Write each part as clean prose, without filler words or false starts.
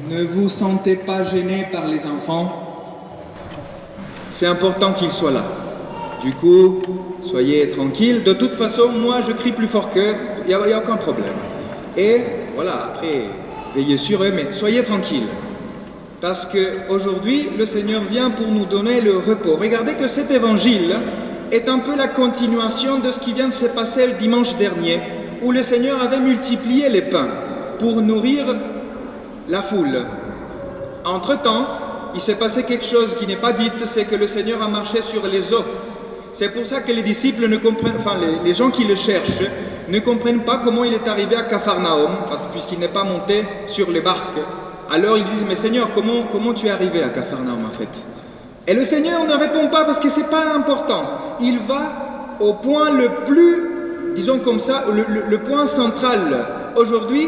Ne vous sentez pas gêné par les enfants. C'est important qu'ils soient là. Du coup, soyez tranquilles. De toute façon, moi, je crie plus fort qu'eux. Il n'y a aucun problème. Et voilà, après, veillez sur eux, mais soyez tranquilles. Parce qu'aujourd'hui, le Seigneur vient pour nous donner le repos. Regardez que cet évangile est un peu la continuation de ce qui vient de se passer le dimanche dernier, où le Seigneur avait multiplié les pains pour nourrir la foule. Entre-temps, il s'est passé quelque chose qui n'est pas dit, c'est que le Seigneur a marché sur les eaux. C'est pour ça que les disciples ne comprennent, enfin les gens qui le cherchent, ne comprennent pas comment il est arrivé à Capharnaüm, puisqu'il n'est pas monté sur les barques. Alors ils disent, mais Seigneur, comment tu es arrivé à Capharnaüm en fait? Et le Seigneur ne répond pas parce que c'est pas important. Il va au point le plus, disons comme ça, le point central aujourd'hui,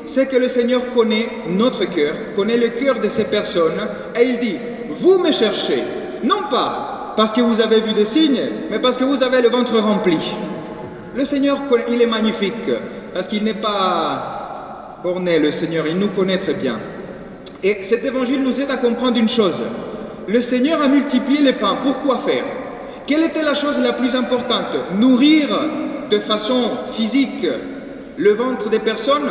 c'est que le Seigneur connaît notre cœur, connaît le cœur de ces personnes, et il dit, vous me cherchez, non pas parce que vous avez vu des signes, mais parce que vous avez le ventre rempli. Le Seigneur, il est magnifique, parce qu'il n'est pas borné, le Seigneur, il nous connaît très bien. Et cet évangile nous aide à comprendre une chose. Le Seigneur a multiplié les pains. Pourquoi faire? Quelle était la chose la plus importante? Nourrir de façon physique le ventre des personnes,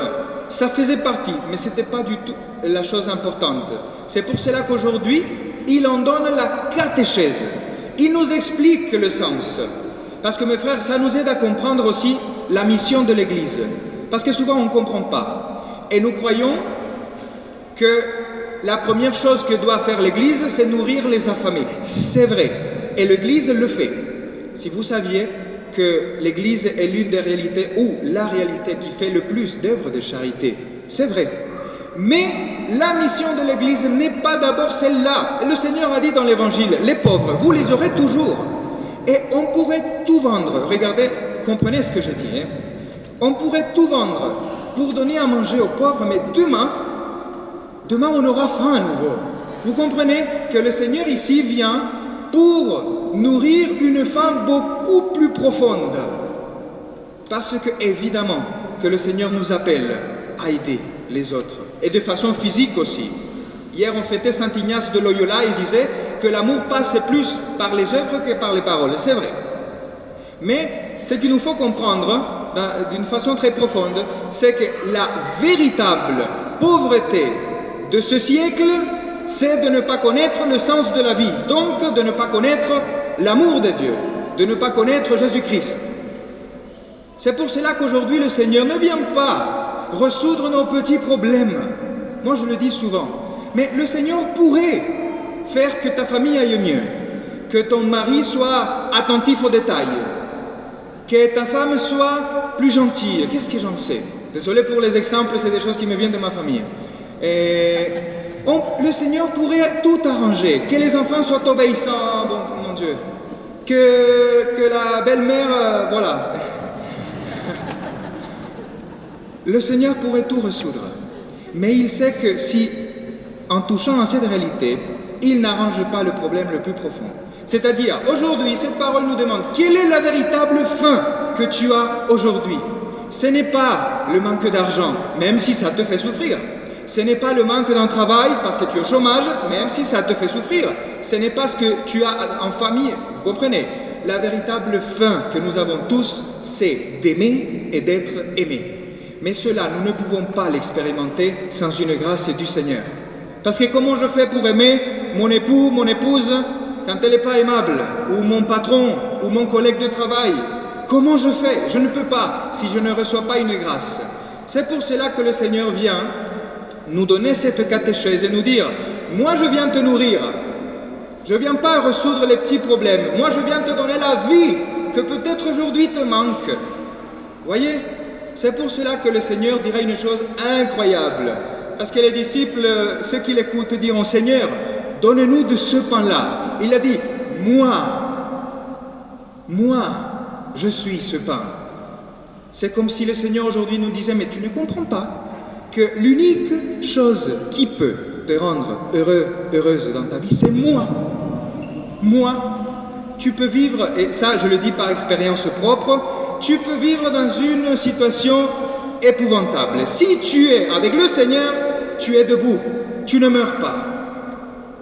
ça faisait partie, mais ce n'était pas du tout la chose importante. C'est pour cela qu'aujourd'hui, il en donne la catéchèse. Il nous explique le sens. Parce que mes frères, ça nous aide à comprendre aussi la mission de l'Église. Parce que souvent on ne comprend pas. Et nous croyons que la première chose que doit faire l'Église, c'est nourrir les affamés. C'est vrai. Et l'Église le fait. Si vous saviez que l'Église est l'une des réalités, ou la réalité qui fait le plus d'œuvres de charité, c'est vrai. Mais la mission de l'Église n'est pas d'abord celle-là. Le Seigneur a dit dans l'Évangile, les pauvres, vous les aurez toujours. Et on pourrait tout vendre. Regardez, comprenez ce que je dis. On pourrait tout vendre pour donner à manger aux pauvres, mais demain on aura faim à nouveau. Vous comprenez que le Seigneur ici vient pour nourrir une faim beaucoup plus profonde. Parce que évidemment que le Seigneur nous appelle à aider les autres. Et de façon physique aussi. Hier on fêtait Saint Ignace de Loyola, il disait que l'amour passe plus par les œuvres que par les paroles. C'est vrai. Mais ce qu'il nous faut comprendre d'une façon très profonde, c'est que la véritable pauvreté de ce siècle, c'est de ne pas connaître le sens de la vie, donc de ne pas connaître l'amour de Dieu, de ne pas connaître Jésus-Christ. C'est pour cela qu'aujourd'hui le Seigneur ne vient pas résoudre nos petits problèmes. Moi je le dis souvent, mais le Seigneur pourrait faire que ta famille aille mieux, que ton mari soit attentif aux détails, que ta femme soit plus gentille. Qu'est-ce que j'en sais? Désolé pour les exemples, c'est des choses qui me viennent de ma famille. Le Seigneur pourrait tout arranger, que les enfants soient obéissants, bon, mon Dieu, que la belle-mère, voilà. Le Seigneur pourrait tout résoudre, mais il sait que si, en touchant à cette réalité, il n'arrange pas le problème le plus profond. C'est-à-dire, aujourd'hui, cette parole nous demande, quelle est la véritable faim que tu as aujourd'hui? Ce n'est pas le manque d'argent, même si ça te fait souffrir. Ce n'est pas le manque d'un travail parce que tu es au chômage, même si ça te fait souffrir. Ce n'est pas ce que tu as en famille, vous comprenez? La véritable faim que nous avons tous, c'est d'aimer et d'être aimé. Mais cela, nous ne pouvons pas l'expérimenter sans une grâce du Seigneur. Parce que comment je fais pour aimer mon époux, mon épouse, quand elle n'est pas aimable, ou mon patron, ou mon collègue de travail? Comment je fais? Je ne peux pas si je ne reçois pas une grâce. C'est pour cela que le Seigneur vient nous donner cette catéchèse et nous dire, moi je viens te nourrir, je ne viens pas résoudre les petits problèmes, moi je viens te donner la vie que peut-être aujourd'hui te manque. Voyez, c'est pour cela que le Seigneur dira une chose incroyable, parce que les disciples, ceux qui l'écoutent, diront, Seigneur, donne-nous de ce pain-là. Il a dit, moi, je suis ce pain. C'est comme si le Seigneur aujourd'hui nous disait, mais tu ne comprends pas que l'unique chose qui peut te rendre heureux, heureuse dans ta vie, c'est moi. Moi, tu peux vivre, et ça je le dis par expérience propre, tu peux vivre dans une situation épouvantable. Si tu es avec le Seigneur, tu es debout, tu ne meurs pas.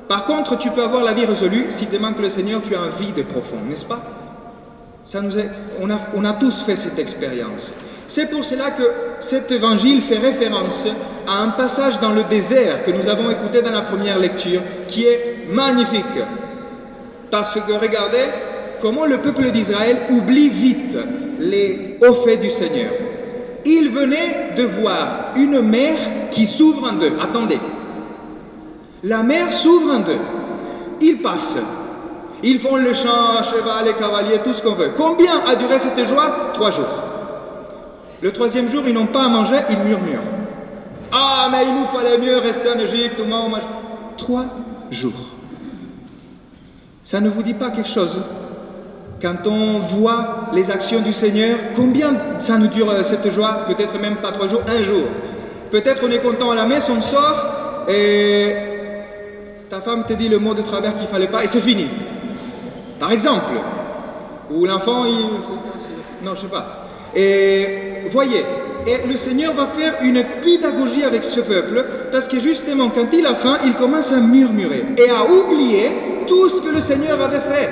Par contre, tu peux avoir la vie résolue si te manque le Seigneur, tu as un vide profond, n'est-ce pas? On a tous fait cette expérience. C'est pour cela que cet évangile fait référence à un passage dans le désert que nous avons écouté dans la première lecture, qui est magnifique. Parce que regardez comment le peuple d'Israël oublie vite les hauts faits du Seigneur. Il venait de voir une mer qui s'ouvre en deux. Attendez. La mer s'ouvre en deux. Ils passent. Ils font le chant à cheval, les cavaliers, tout ce qu'on veut. Combien a duré cette joie? 3 jours. Le 3e jour, ils n'ont pas à manger, ils murmurent. Ah, mais il nous fallait mieux rester en Égypte, 3 jours. Ça ne vous dit pas quelque chose? Quand on voit les actions du Seigneur, combien ça nous dure cette joie? Peut-être même pas 3 jours, 1 jour. Peut-être on est content à la messe, on sort et ta femme te dit le mot de travers qu'il ne fallait pas et c'est fini. Par exemple. Ou l'enfant, non, je sais pas. Et voyez, et le Seigneur va faire une pédagogie avec ce peuple parce que justement, quand il a faim, il commence à murmurer et à oublier tout ce que le Seigneur avait fait.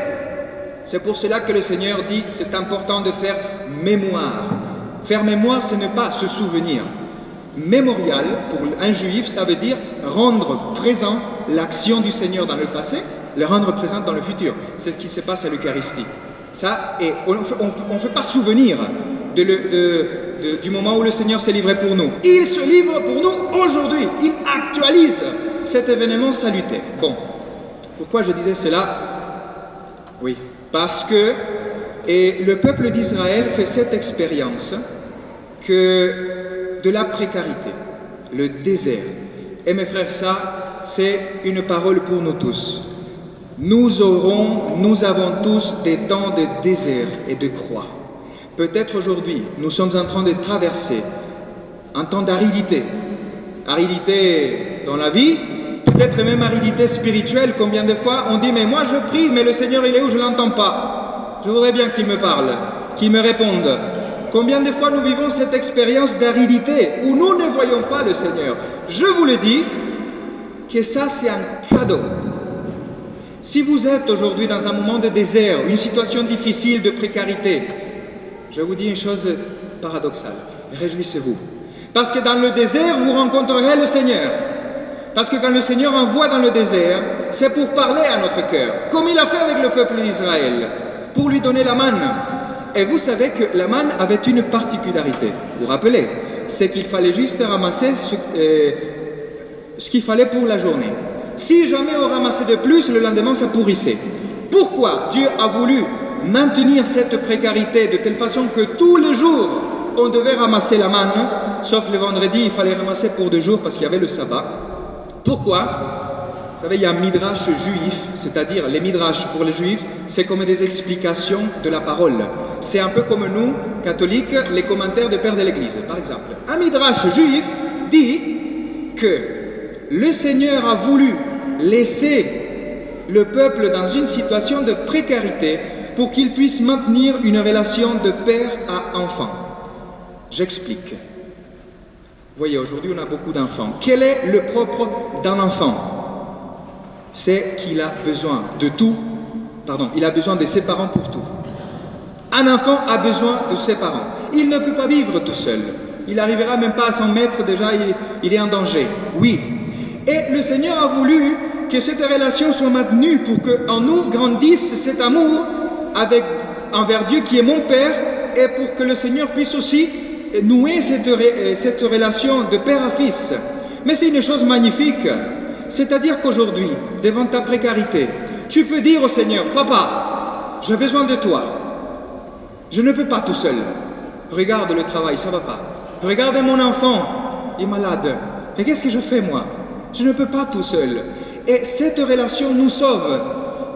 C'est pour cela que le Seigneur dit c'est important de faire mémoire. Faire mémoire, ce n'est pas se souvenir. Mémorial, pour un juif, ça veut dire rendre présent l'action du Seigneur dans le passé, le rendre présent dans le futur. C'est ce qui se passe à l'Eucharistie. Ça, et on ne fait pas souvenir du moment où le Seigneur s'est livré pour nous. Il se livre pour nous aujourd'hui. Il actualise cet événement salutaire. Bon, pourquoi je disais cela? Oui, parce que le peuple d'Israël fait cette expérience que de la précarité, le désert. Et mes frères, ça, c'est une parole pour nous tous. Nous avons tous des temps de désert et de croix. Peut-être aujourd'hui, nous sommes en train de traverser un temps d'aridité. Aridité dans la vie, peut-être même aridité spirituelle. Combien de fois on dit, mais moi je prie, mais le Seigneur il est où? Je ne l'entends pas. Je voudrais bien qu'il me parle, qu'il me réponde. Combien de fois nous vivons cette expérience d'aridité où nous ne voyons pas le Seigneur? Je vous le dis, que ça c'est un cadeau. Si vous êtes aujourd'hui dans un moment de désert, une situation difficile de précarité, je vous dis une chose paradoxale, réjouissez-vous. Parce que dans le désert, vous rencontrerez le Seigneur. Parce que quand le Seigneur envoie dans le désert, c'est pour parler à notre cœur, comme il a fait avec le peuple d'Israël, pour lui donner la manne. Et vous savez que la manne avait une particularité, vous vous rappelez, c'est qu'il fallait juste ramasser ce qu'il fallait pour la journée. Si jamais on ramassait de plus, le lendemain ça pourrissait. Pourquoi Dieu a voulu maintenir cette précarité de telle façon que tous les jours on devait ramasser la manne, sauf le vendredi il fallait ramasser pour 2 jours parce qu'il y avait le sabbat. Pourquoi? Vous savez, il y a un midrash juif, c'est-à-dire les midrash pour les juifs, c'est comme des explications de la parole. C'est un peu comme nous, catholiques, les commentaires de Père de l'Église, par exemple. Un midrash juif dit que le Seigneur a voulu laisser le peuple dans une situation de précarité pour qu'il puisse maintenir une relation de père à enfant. J'explique. Vous voyez, aujourd'hui on a beaucoup d'enfants. Quel est le propre d'un enfant? C'est qu'il a besoin de tout, il a besoin de ses parents pour tout. Un enfant a besoin de ses parents. Il ne peut pas vivre tout seul. Il n'arrivera même pas à 100 mètres, déjà il est en danger. Oui. Et le Seigneur a voulu que cette relation soit maintenue pour qu'en nous grandisse cet amour envers Dieu qui est mon Père et pour que le Seigneur puisse aussi nouer cette relation de père à fils. Mais c'est une chose magnifique. C'est-à-dire qu'aujourd'hui, devant ta précarité, tu peux dire au Seigneur, Papa, j'ai besoin de toi. Je ne peux pas tout seul. Regarde le travail, ça ne va pas. Regarde mon enfant, il est malade. Et qu'est-ce que je fais moi? Je ne peux pas tout seul. Et cette relation nous sauve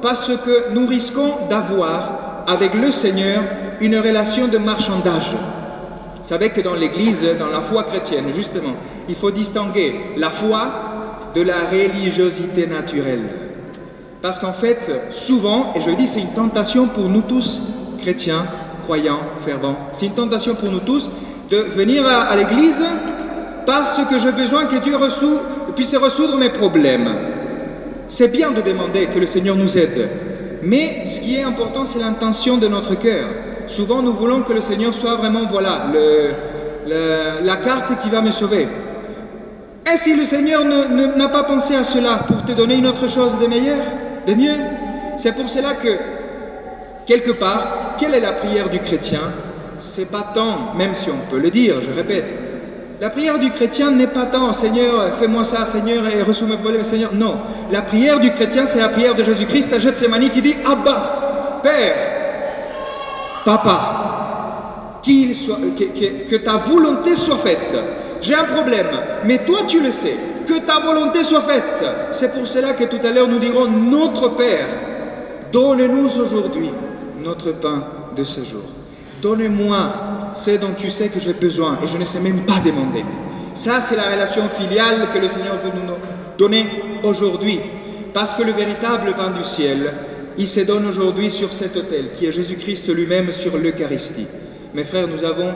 parce que nous risquons d'avoir avec le Seigneur une relation de marchandage. Vous savez que dans l'Église, dans la foi chrétienne, justement, il faut distinguer la foi de la religiosité naturelle. Parce qu'en fait, souvent, et je dis c'est une tentation pour nous tous, chrétiens, croyants, fervents, c'est une tentation pour nous tous de venir à l'Église parce que j'ai besoin que Dieu puisse résoudre mes problèmes. C'est bien de demander que le Seigneur nous aide, mais ce qui est important, c'est l'intention de notre cœur. Souvent, nous voulons que le Seigneur soit vraiment, voilà, la carte qui va me sauver. Et si le Seigneur n'a pas pensé à cela pour te donner une autre chose de meilleur, de mieux, c'est pour cela que, quelque part, quelle est la prière du chrétien? C'est pas tant, même si on peut le dire, je répète, la prière du chrétien n'est pas tant « Seigneur, fais-moi ça, Seigneur, et reçois mes volets, Seigneur ». Non, la prière du chrétien, c'est la prière de Jésus-Christ à Gethsémani qui dit « Abba, Père, Papa, que ta volonté soit faite. J'ai un problème, mais toi tu le sais, que ta volonté soit faite. » C'est pour cela que tout à l'heure nous dirons « Notre Père, donne-nous aujourd'hui notre pain de ce jour. Donne-moi ce dont tu sais que j'ai besoin et je ne sais même pas demander. » Ça, c'est la relation filiale que le Seigneur veut nous donner aujourd'hui. Parce que le véritable pain du ciel, il se donne aujourd'hui sur cet autel, qui est Jésus-Christ lui-même sur l'Eucharistie. Mes frères, nous avons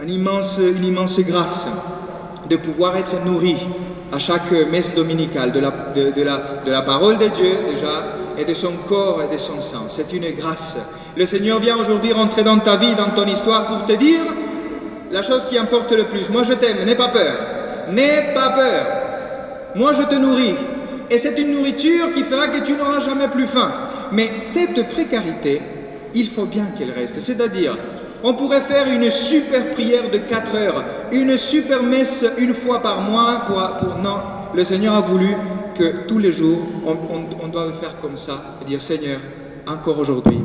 une immense grâce de pouvoir être nourris à chaque messe dominicale de la parole de Dieu déjà et de son corps et de son sang. C'est une grâce. Le Seigneur vient aujourd'hui rentrer dans ta vie, dans ton histoire pour te dire la chose qui importe le plus. Moi je t'aime, n'aie pas peur. N'aie pas peur. Moi je te nourris. Et c'est une nourriture qui fera que tu n'auras jamais plus faim. Mais cette précarité, il faut bien qu'elle reste. C'est-à-dire, on pourrait faire une super prière de 4 heures, une super messe une fois par mois. Non, le Seigneur a voulu que tous les jours, on doit le faire comme ça, et dire Seigneur, encore aujourd'hui,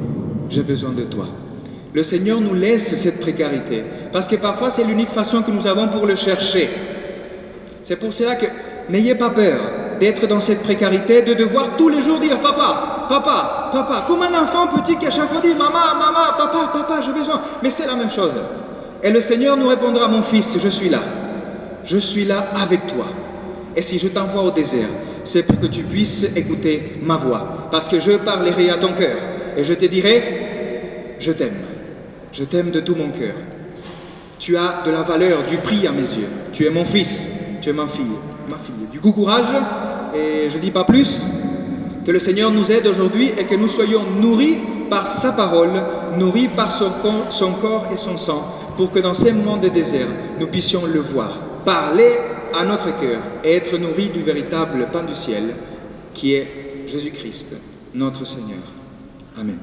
j'ai besoin de toi. Le Seigneur nous laisse cette précarité, parce que parfois c'est l'unique façon que nous avons pour le chercher. C'est pour cela que n'ayez pas peur d'être dans cette précarité, de devoir tous les jours dire papa, papa, papa, comme un enfant petit qui à chaque fois dit maman, maman, papa, papa, j'ai besoin. Mais c'est la même chose. Et le Seigneur nous répondra, mon fils, je suis là avec toi. Et si je t'envoie au désert, c'est pour que tu puisses écouter ma voix, parce que je parlerai à ton cœur et je te dirai, je t'aime de tout mon cœur. Tu as de la valeur, du prix à mes yeux. Tu es mon fils, tu es ma fille. Du coup, courage, et je ne dis pas plus, que le Seigneur nous aide aujourd'hui et que nous soyons nourris par sa parole, nourris par son corps et son sang, pour que dans ces moments de désert, nous puissions le voir, parler à notre cœur et être nourris du véritable pain du ciel, qui est Jésus-Christ, notre Seigneur. Amen.